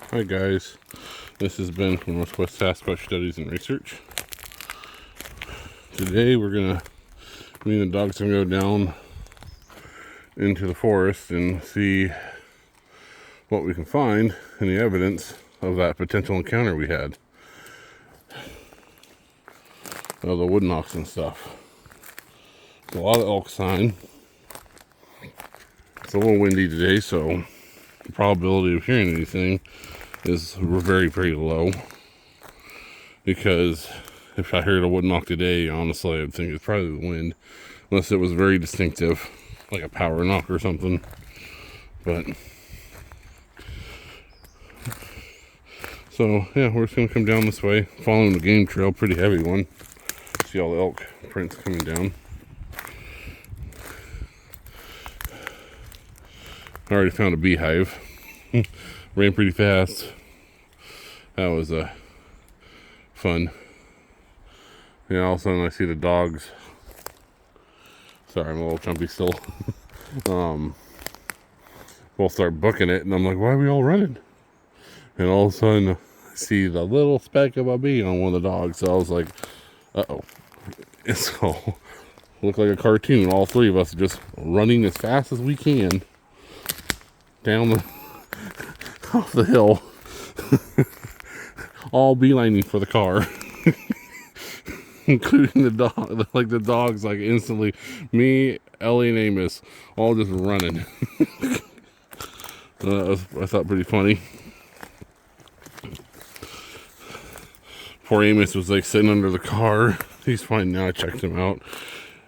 Hi guys, this has been from Northwest Sasquatch Studies and Research. Today me and the dog's gonna go down into the forest and see what we can find and the evidence of that potential encounter we had. Of the wood knocks and stuff. There's a lot of elk sign. It's a little windy today, so the probability of hearing anything is very, very low. Because if I heard a wood knock today, honestly, I'd think it's probably the wind. Unless it was very distinctive, like a power knock or something. But, so yeah, we're just going to come down this way, following the game trail, pretty heavy one. See all the elk prints coming down. I already found a beehive. Ran pretty fast. That was fun. Yeah, all of a sudden I see the dogs. Sorry, I'm a little chumpy still. We'll start booking it, and I'm like, why are we all running? And all of a sudden, I see the little speck of a bee on one of the dogs. So I was like, uh-oh. And so, looked like a cartoon. All three of us just running as fast as we can down off the hill. All beelining for the car. Including the dog, like the dogs, like instantly. Me, Ellie, and Amos, all just running. I thought pretty funny. Poor Amos was like sitting under the car. He's fine now. I checked him out.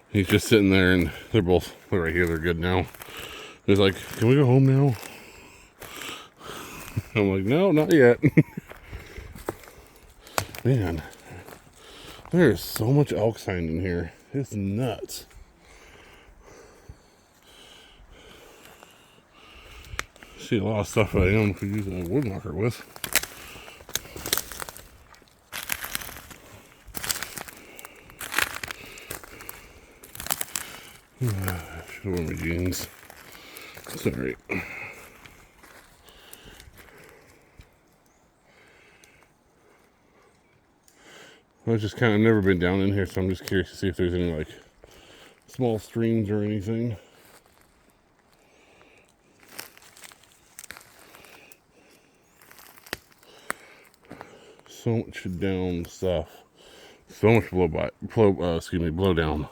He's just sitting there, and they're right here. They're good now. He's like, "Can we go home now?" I'm like, "No, not yet." Man, there is so much elk sign in here. It's nuts. See a lot of stuff I could use a wood knocker with. Should wear my jeans. Sorry. I've just kind of never been down in here, so I'm just curious to see if there's any like small streams or anything. So much down stuff. So much blow down.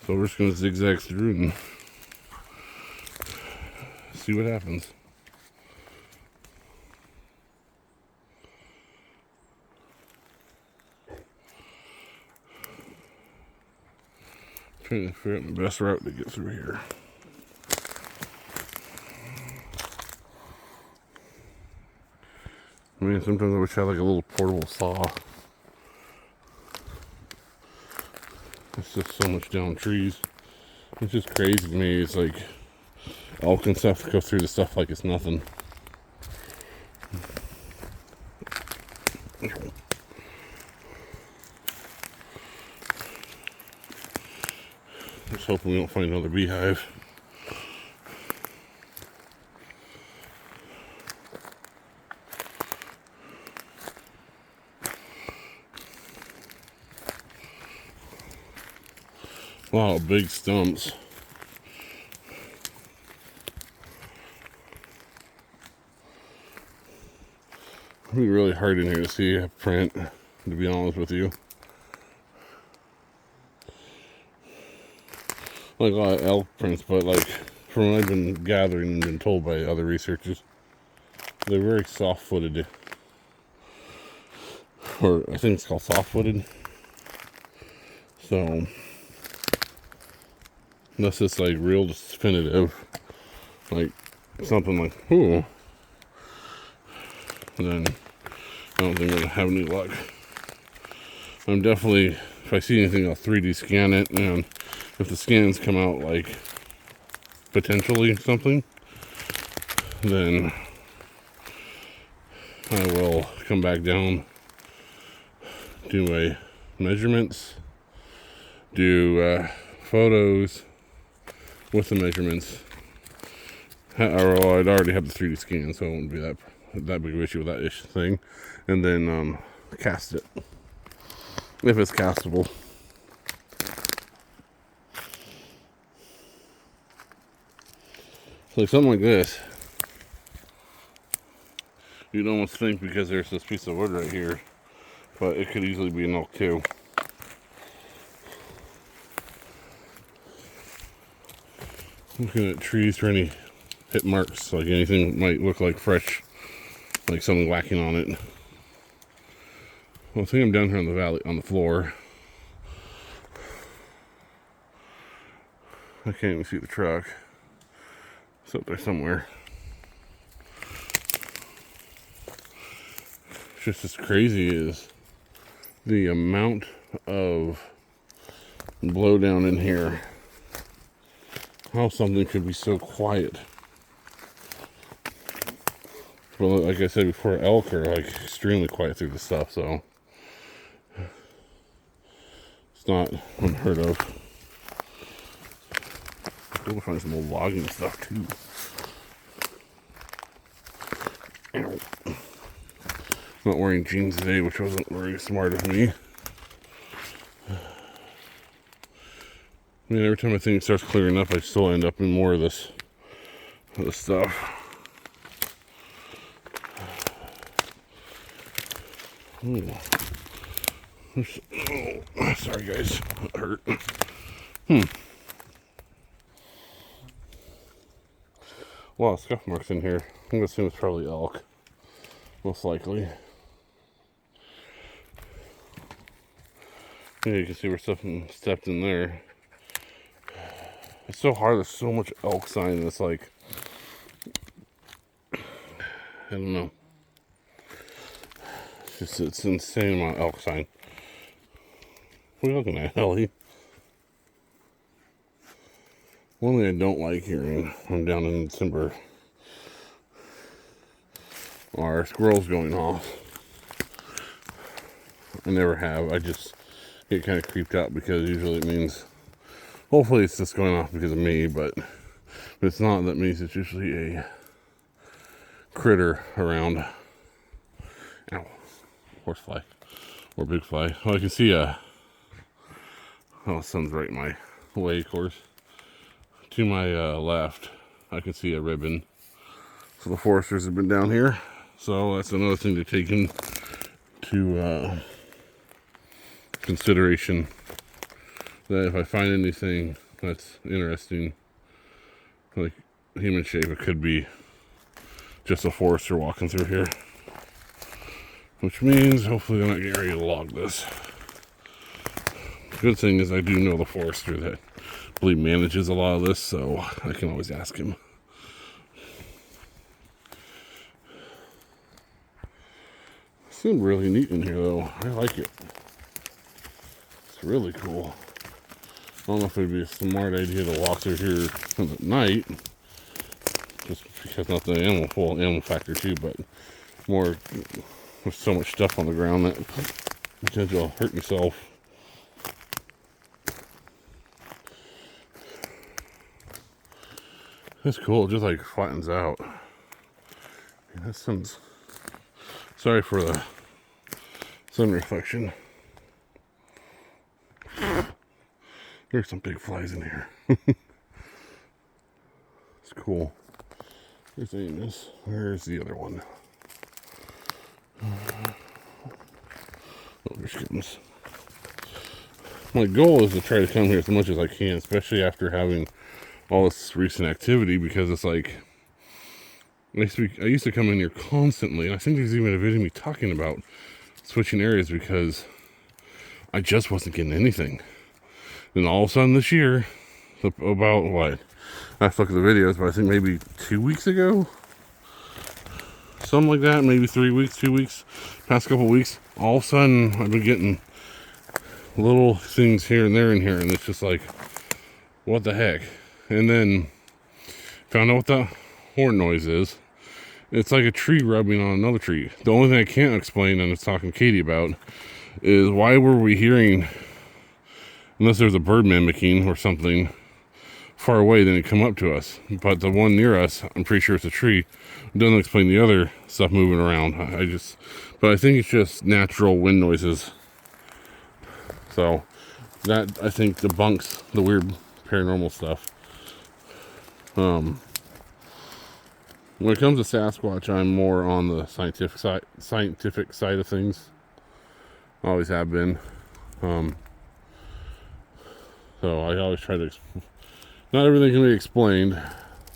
So we're just gonna zigzag through and see what happens. Trying to figure out the best route to get through here. I mean, sometimes I wish I had like a little portable saw. It's just so much down trees. It's just crazy to me. It's like elk and stuff go through the stuff like it's nothing. Just hoping we don't find another beehive. Wow, big stumps. It'd be really hard in here to see a print, to be honest with you. Like a lot of elk prints, but like from what I've been gathering and been told by other researchers, they're very soft-footed. Or I think it's called soft-footed. So unless it's like real definitive, like something like, ooh, then I don't think I'm gonna have any luck. I'm definitely, if I see anything, I'll 3D scan it, and if the scans come out like potentially something, then I will come back down, do my measurements, do photos with the measurements, or I'd already have the 3D scan, so it wouldn't be that big of an issue with that thing. And then cast it if it's castable. Like something like this, you'd almost think because there's this piece of wood right here, but it could easily be an elk too. Looking at trees for any hit marks, like anything that might look like fresh, like something whacking on it. Well, I think I'm down here on the valley, on the floor. I can't even see the truck. It's up there somewhere. Just as crazy as the amount of blowdown in here. How something could be so quiet. Well, like I said before, elk are like extremely quiet through the stuff, so it's not unheard of. We'll find some old logging stuff too. Ow. Not wearing jeans today, which wasn't very smart of me. I mean, every time I think it starts clearing up, I still end up in more of this stuff. Ooh. Oh, sorry guys, that hurt. A lot of scuff marks in here. I'm gonna assume it's probably elk, most likely. Yeah, you can see where something stepped in there. It's so hard. There's so much elk sign. It's like, I don't know. It's insane amount of elk sign. What are you looking at, Ellie? One thing I don't like hearing, I'm down in the timber, are squirrels going off. I never have. I just get kind of creeped out because usually it means, hopefully it's just going off because of me, but if it's not, that means it's usually a critter around. Ow. Horsefly. Or big fly. Oh, I can see oh, the sun's right in my way, of course. To my left, I can see a ribbon. So the foresters have been down here. So that's another thing to take into consideration. That if I find anything that's interesting, like human shape, it could be just a forester walking through here. Which means hopefully they're not getting ready to log this. Good thing is I do know the forester that I believe manages a lot of this, so I can always ask him. It seemed really neat in here though. I like it. It's really cool. I don't know if it'd be a smart idea to walk through here at night, just because not the animal factor too, but more with so much stuff on the ground that because you'll hurt yourself. That's cool. It just like flattens out. Yeah, that sounds. Sorry for the sun reflection. There's some big flies in here. It's cool. There's Amos. Where's the other one? Oh, there's kittens. My goal is to try to come here as much as I can, especially after having all this recent activity, because it's like I used to come in here constantly, and I think there's even a video of me talking about switching areas because I just wasn't getting anything. Then all of a sudden this year, about what? I have to look at the videos, but I think maybe 2 weeks ago, something like that, maybe 3 weeks, 2 weeks, past couple weeks, all of a sudden I've been getting little things here and there in here, and it's just like, what the heck? And then found out what the horn noise is. It's like a tree rubbing on another tree. The only thing I can't explain, and I was talking to Katie about, is why were we hearing, unless there's a bird mimicking or something, far away than it come up to us. But the one near us, I'm pretty sure it's a tree. It doesn't explain the other stuff moving around. But I think it's just natural wind noises. So that, I think, debunks the weird paranormal stuff. When it comes to Sasquatch, I'm more on the scientific side of things. Always have been. So I always try to. Not everything can be explained,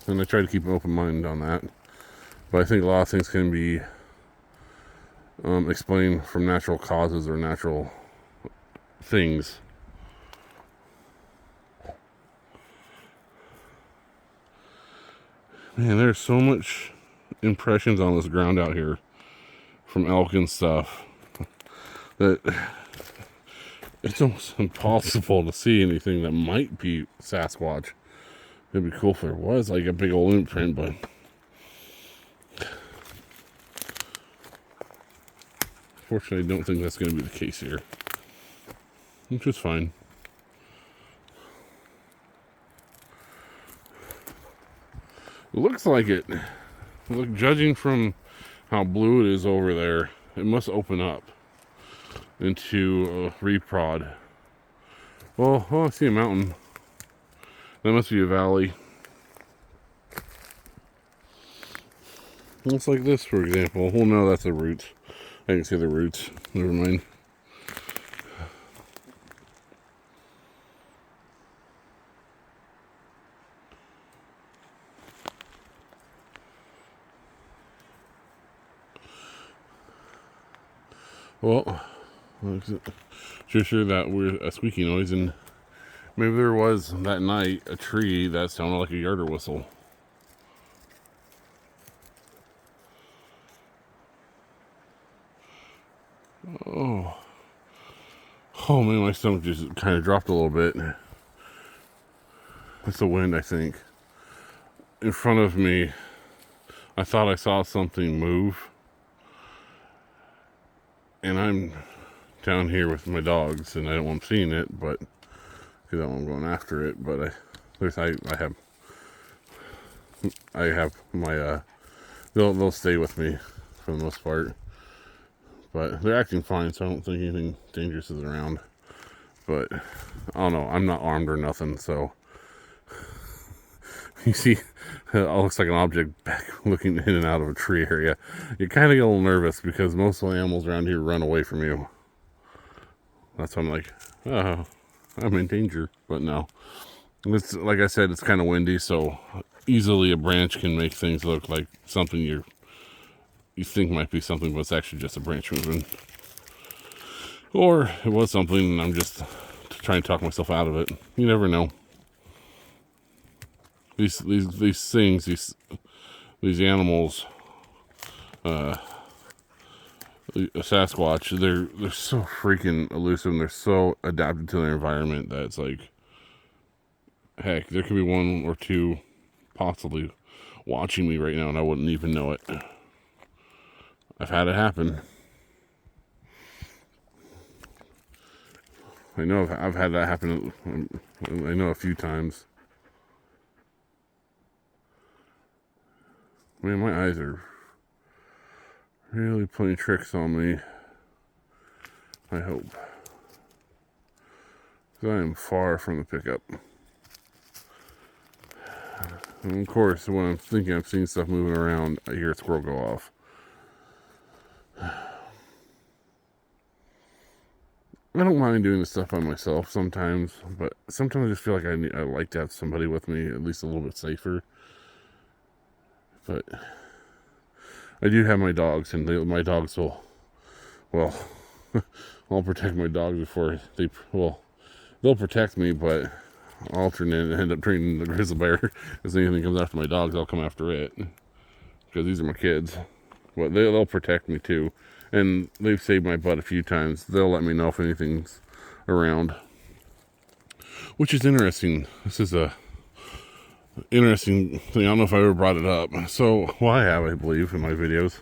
and I try to keep an open mind on that. But I think a lot of things can be explained from natural causes or natural things. Man, there's so much impressions on this ground out here from elk and stuff that it's almost impossible to see anything that might be Sasquatch. It'd be cool if there was like a big old imprint, but fortunately I don't think that's going to be the case here, which is fine. It looks like it. Look, judging from how blue it is over there, it must open up into a reprod. Well, I see a mountain. That must be a valley. Looks like this, for example. Well, no, that's the roots. I can see the roots. Never mind. Well, just hear that weird squeaky noise, and maybe there was that night a tree that sounded like a yarder whistle. Oh man, my stomach just kind of dropped a little bit. It's the wind, I think. In front of me, I thought I saw something move. And I'm down here with my dogs, and I don't want them seeing it, but because I don't want them going after it. But I have my they'll stay with me for the most part. But they're acting fine, so I don't think anything dangerous is around. But I don't know. I'm not armed or nothing, so you see, it looks like an object back looking in and out of a tree area. You kind of get a little nervous because most of the animals around here run away from you. That's why I'm like, oh, I'm in danger. But no, it's like I said, it's kind of windy, so easily a branch can make things look like something you think might be something, but it's actually just a branch moving. Or it was something, and I'm just trying to talk myself out of it. You never know. These things, these animals, Sasquatch, they're so freaking elusive, and they're so adapted to their environment that it's like, heck, there could be one or two possibly watching me right now, and I wouldn't even know it. I've had it happen. I know I've had that happen. I know a few times. Man, my eyes are really playing tricks on me. I hope. Because I am far from the pickup. And of course, when I'm thinking I'm seeing stuff moving around, I hear a squirrel go off. I don't mind doing this stuff by myself sometimes, but sometimes I just feel like I like to have somebody with me, at least a little bit safer. But I do have my dogs, and my dogs will, well, I'll protect my dogs before they'll protect me, but I'll end up turning the grizzly bear. If anything comes after my dogs, I'll come after it, because these are my kids. But they'll protect me too. And they've saved my butt a few times. They'll let me know if anything's around. Which is interesting. This is a interesting thing. I don't know if I ever brought it up. So, well, I have, I believe, in my videos.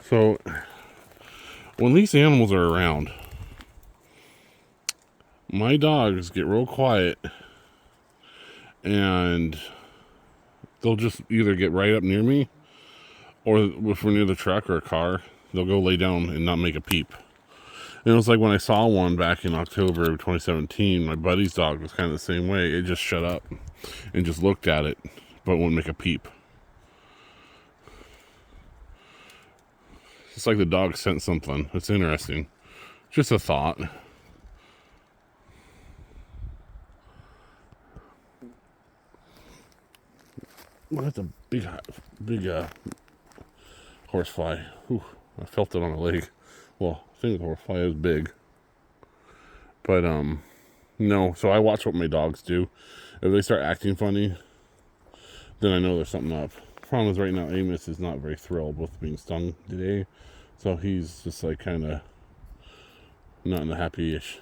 So, when these animals are around, my dogs get real quiet. and they'll just either get right up near me, or if we're near the truck or a car, they'll go lay down and not make a peep. And it was like when I saw one back in October of 2017, my buddy's dog was kind of the same way. It just shut up and just looked at it, but wouldn't make a peep. It's like the dog sent something. It's interesting. Just a thought. Well, that's a big horsefly. Ooh, I felt it on the leg. Well, I think the horsefly is big. But, no. So I watch what my dogs do. If they start acting funny, then I know there's something up. The problem is right now Amos is not very thrilled with being stung today. So he's just like kind of not in the happy-ish.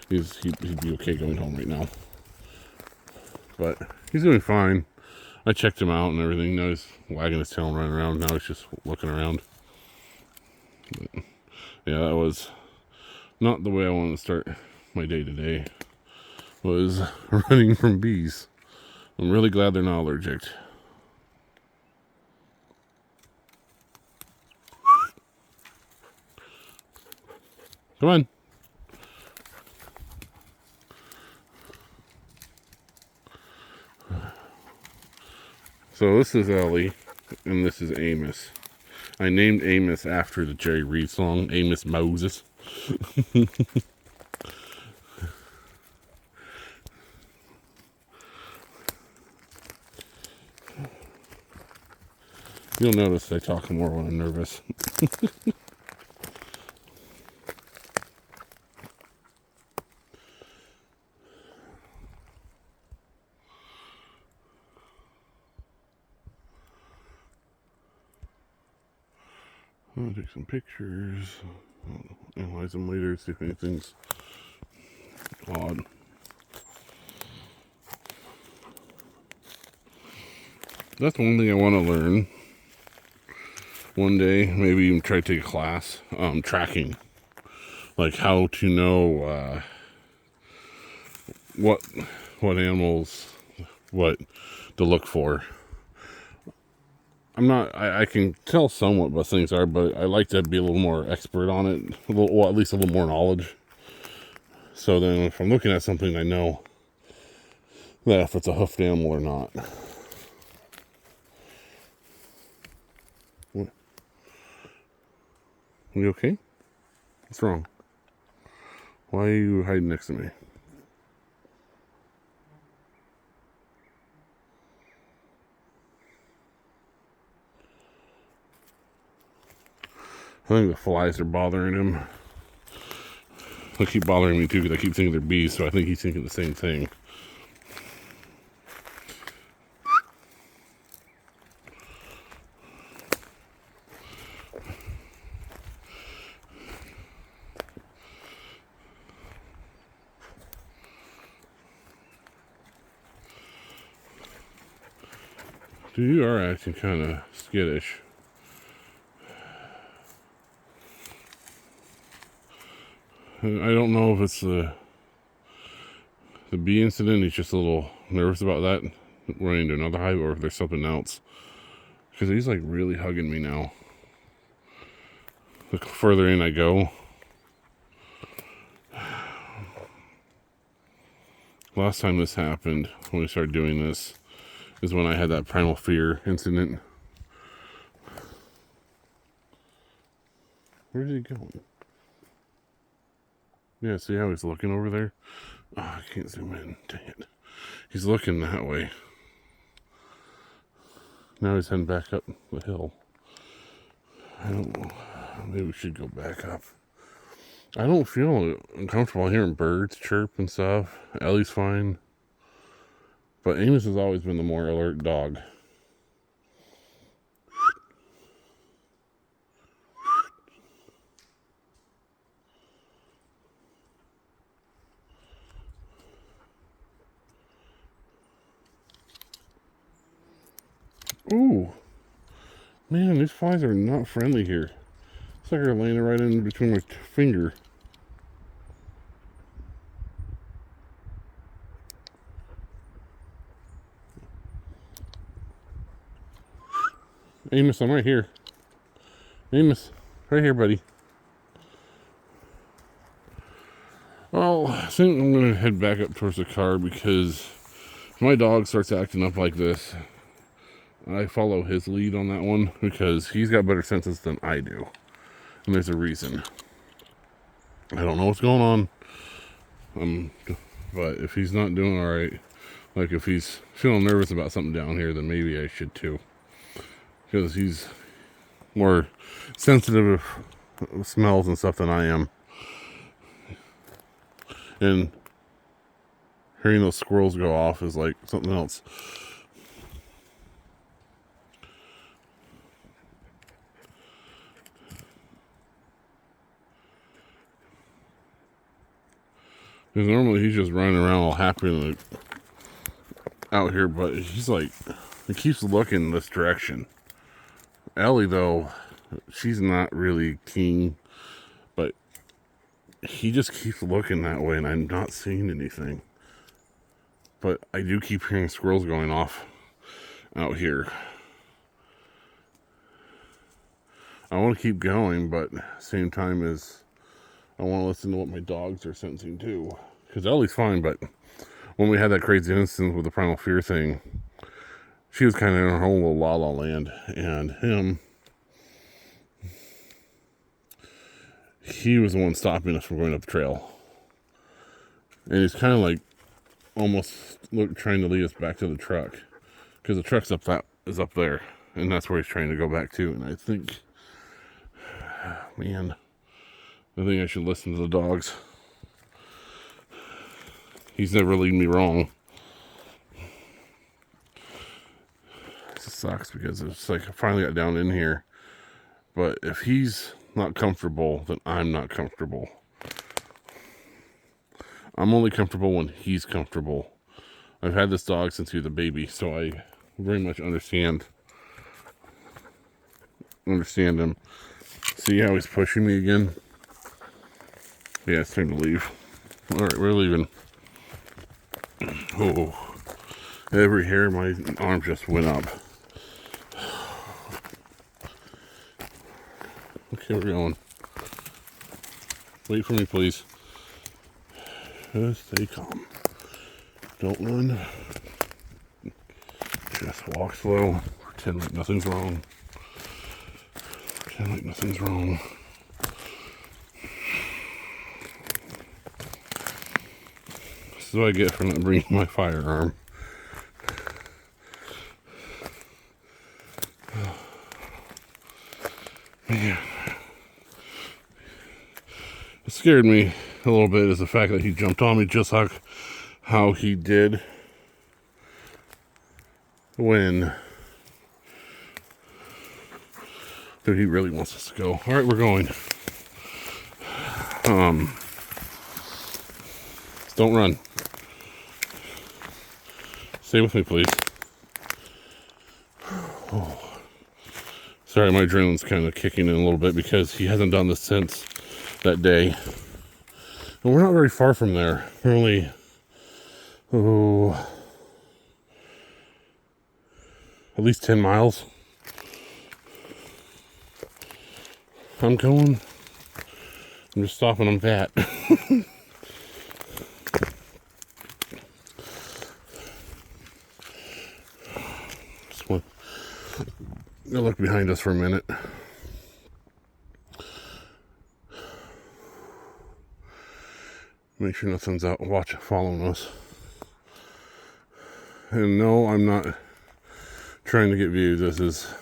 He'd be okay going home right now. But he's doing fine. I checked him out and everything. Now he's wagging his tail and running around. Now he's just looking around. But, yeah, that was not the way I wanted to start my day today. Was running from bees. I'm really glad they're not allergic. Come on. So this is Ellie, and this is Amos. I named Amos after the Jerry Reed song, Amos Moses. You'll notice I talk more when I'm nervous. I'll take some pictures, I'll analyze them later, see if anything's odd. That's one thing I want to learn one day, maybe even try to take a class, tracking. Like how to know what animals, what to look for. I can tell somewhat what things are, but I like to be a little more expert on it, well, at least a little more knowledge. So then if I'm looking at something, I know that if it's a hoofed animal or not. What? You okay? What's wrong? Why are you hiding next to me? I think the flies are bothering him. They keep bothering me too because I keep thinking they're bees, so I think he's thinking the same thing. Dude, you are acting kind of skittish. I don't know if it's the bee incident. He's just a little nervous about that, running to another hive, or if there's something else. Because he's like really hugging me now. The further in I go. Last time this happened, when we started doing this, is when I had that primal fear incident. Where's he going? Yeah, see how he's looking over there? Oh, I can't zoom in. Dang it. He's looking that way. Now he's heading back up the hill. I don't know. Maybe we should go back up. I don't feel uncomfortable hearing birds chirp and stuff. Ellie's fine. But Amos has always been the more alert dog. Ooh. Man, these flies are not friendly here. It's like they're laying right in between my finger. Amos, I'm right here. Amos, right here, buddy. Well, I think I'm going to head back up towards the car because if my dog starts acting up like this, I follow his lead on that one because he's got better senses than I do. And there's a reason. I don't know what's going on. But if he's not doing alright, like if he's feeling nervous about something down here, then maybe I should too. Because he's more sensitive of smells and stuff than I am. And hearing those squirrels go off is like something else. Because normally he's just running around all happy and like, out here, but he's like, he keeps looking this direction. Ellie, though, she's not really keen, but he just keeps looking that way and I'm not seeing anything. But I do keep hearing squirrels going off out here. I want to keep going, but at the same time as I want to listen to what my dogs are sensing too. Because Ellie's fine, but when we had that crazy instance with the primal fear thing, she was kind of in her own little la la land. And him, he was the one stopping us from going up the trail. And he's kind of like almost trying to lead us back to the truck. Because the truck's up there. And that's where he's trying to go back to. And I think, man, I think I should listen to the dogs. He's never leading me wrong. It sucks because it's like I finally got down in here. But if he's not comfortable, then I'm not comfortable. I'm only comfortable when he's comfortable. I've had this dog since he was a baby, so I very much understand him. See how he's pushing me again? Yeah, it's time to leave. Alright, we're leaving. Oh, every hair in my arm just went up. Okay, we're going. Wait for me, please. Just stay calm. Don't run. Just walk slow. Pretend like nothing's wrong. Pretend like nothing's wrong. This is what I get for not bringing my firearm. Man. What scared me a little bit is the fact that he jumped on me just how he did when he really wants us to go. Alright, we're going. Don't run. Stay with me, please. Oh. Sorry, my adrenaline's kind of kicking in a little bit because he hasn't done this since that day. And we're not very far from there. We're only, at least 10 miles. I'm going. I'm just stopping on that. Just want to look behind us for a minute. Make sure nothing's out following us. And no, I'm not trying to get views. This is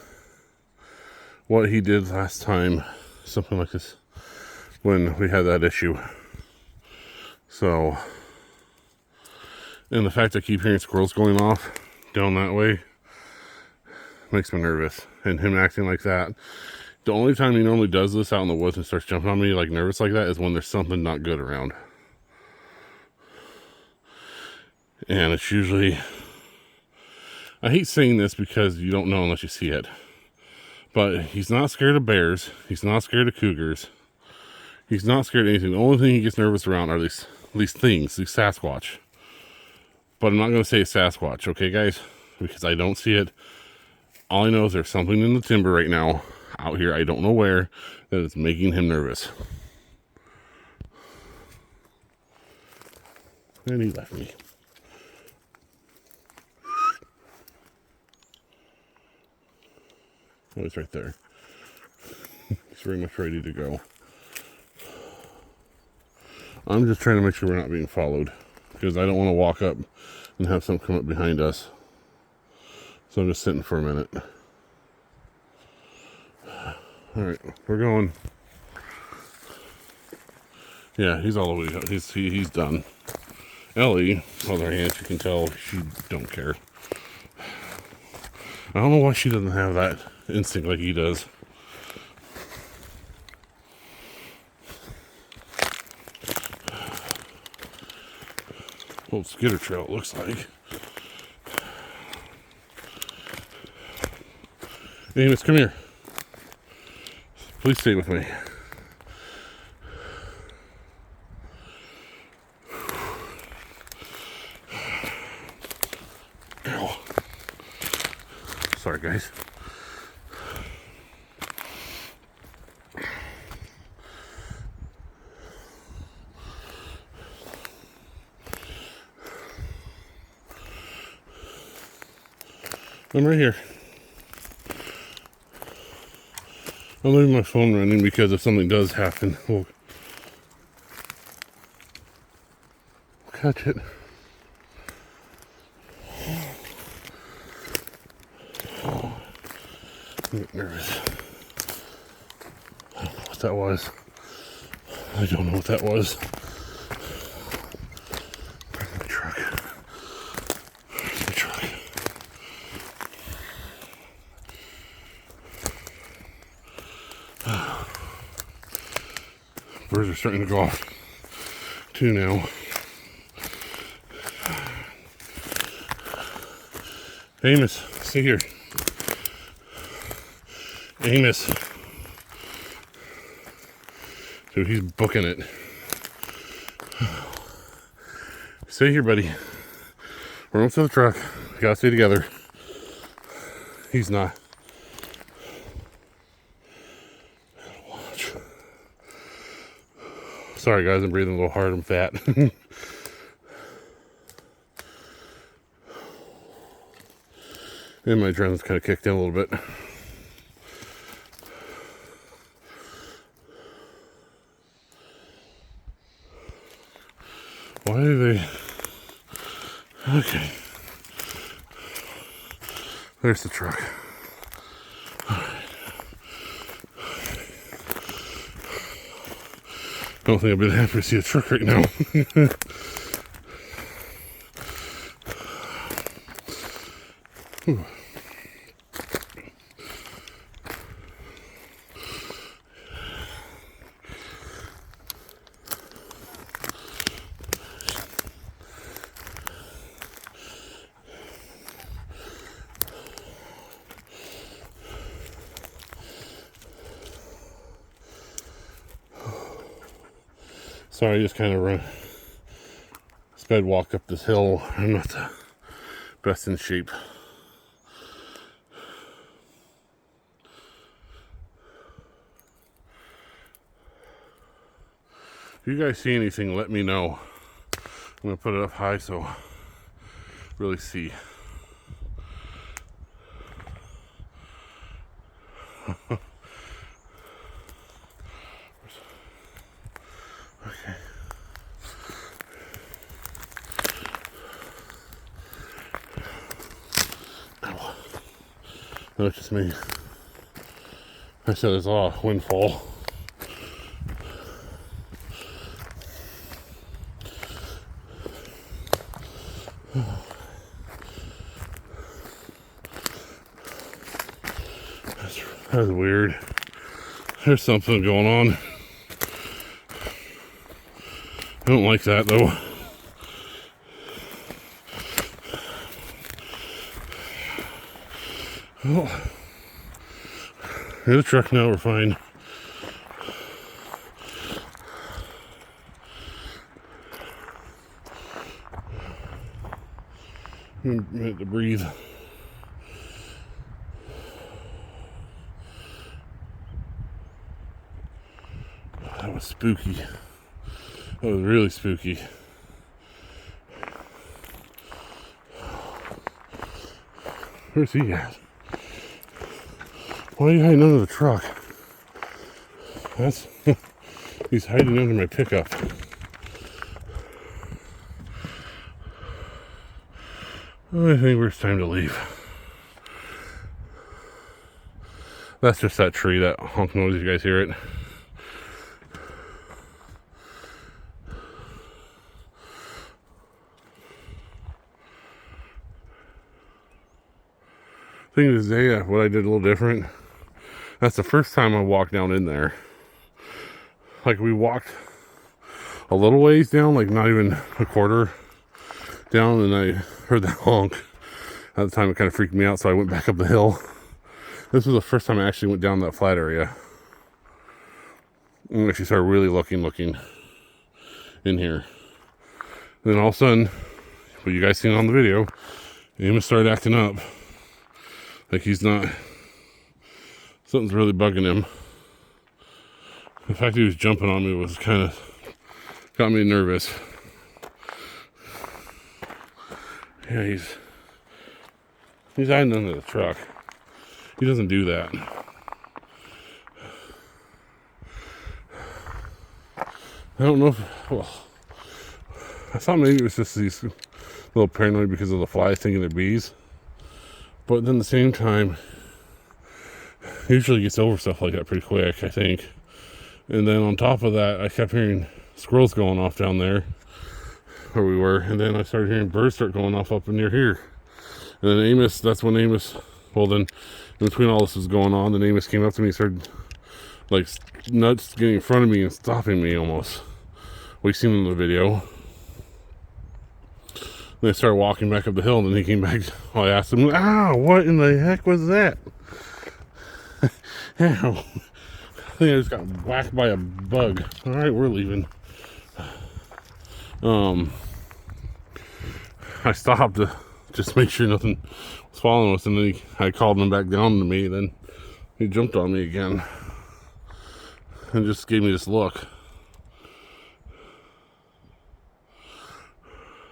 what he did last time, something like this, when we had that issue. So, and the fact I keep hearing squirrels going off down that way makes me nervous. And him acting like that. The only time he normally does this out in the woods and starts jumping on me like nervous like that is when there's something not good around. And it's usually, I hate saying this because you don't know unless you see it, but he's not scared of bears. He's not scared of cougars. He's not scared of anything. The only thing he gets nervous around are these things, these Sasquatch. But I'm not going to say Sasquatch, okay, guys? Because I don't see it. All I know is there's something in the timber right now out here, I don't know where, that is making him nervous. And he left me. Oh, he's right there. He's very much ready to go. I'm just trying to make sure we're not being followed, because I don't want to walk up and have something come up behind us. So I'm just sitting for a minute. Alright, we're going. Yeah, he's all the way up. He's done. Ellie, on the other hand, you can tell she don't care. I don't know why she doesn't have that instinct like he does. Old skitter trail, it looks like. Amos, come here. Please stay with me. Ow. Sorry, guys. I'm right here. I'm leaving my phone running because if something does happen, we'll catch it. I'm getting nervous. I don't know what that was. I don't know what that was. Where's my truck? Where's my truck? Birds are starting to go off too now. Amos, stay here. Amos. Dude, he's booking it. Stay here, buddy. We're almost to the truck. We gotta stay together. He's not. Watch. Sorry, guys, I'm breathing a little hard. I'm fat. And my adrenaline's kind of kicked in a little bit. Why do they... Okay. There's the truck. Alright. I don't think I'd be happy to see a truck right now. Sorry, I just kind of sped walk up this hill. I'm not the best in shape. If you guys see anything, let me know. I'm going to put it up high so really see. Okay. Ow. That's just me. I said it's a windfall. That's weird. There's something going on. I don't like that though. Oh. Here's the truck now, we're fine. A minute to breathe. That was spooky. That was really spooky. Where's he at? Why are you hiding under the truck? He's hiding under my pickup. I think it's time to leave. That's just that tree, that honk noise. You guys hear it? Thing is, today, what I did a little different. That's the first time I walked down in there. Like, we walked a little ways down, like not even a quarter down, and I heard that honk. At the time, it kind of freaked me out, so I went back up the hill. This was the first time I actually went down that flat area. And actually started really looking in here. And then all of a sudden, what you guys seen on the video, Amos started acting up. Like he's not, something's really bugging him. The fact he was jumping on me was kind of, got me nervous. Yeah, he's hiding under the truck. He doesn't do that. I don't know if, well, I thought maybe it was just these little paranoid because of the flies thinking they're bees. But then at the same time, he usually gets over stuff like that pretty quick, I think. And then on top of that, I kept hearing squirrels going off down there where we were. And then I started hearing birds start going off up near here. And then Amos, that's when Amos, well then, in between all this was going on, then Amos came up to me and started, like, nuts getting in front of me and stopping me almost. We've seen in the video. Then I started walking back up the hill, and then he came back. Well, I asked him, "Ah, what in the heck was that?" Ow. I think I just got whacked by a bug. All right, we're leaving. I stopped to just make sure nothing was following us, and then I called him back down to me. Then he jumped on me again and just gave me this look.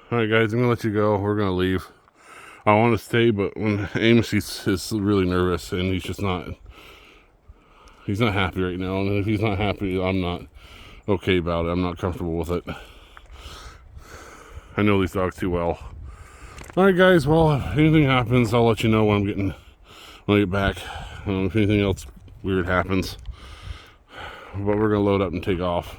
Alright guys, I'm going to let you go. We're going to leave. I want to stay, but when Amos is really nervous and he's just not, he's not happy right now. And if he's not happy, I'm not okay about it. I'm not comfortable with it. I know these dogs too well. Alright guys, well, if anything happens, I'll let you know when I get back. If anything else weird happens. But we're going to load up and take off.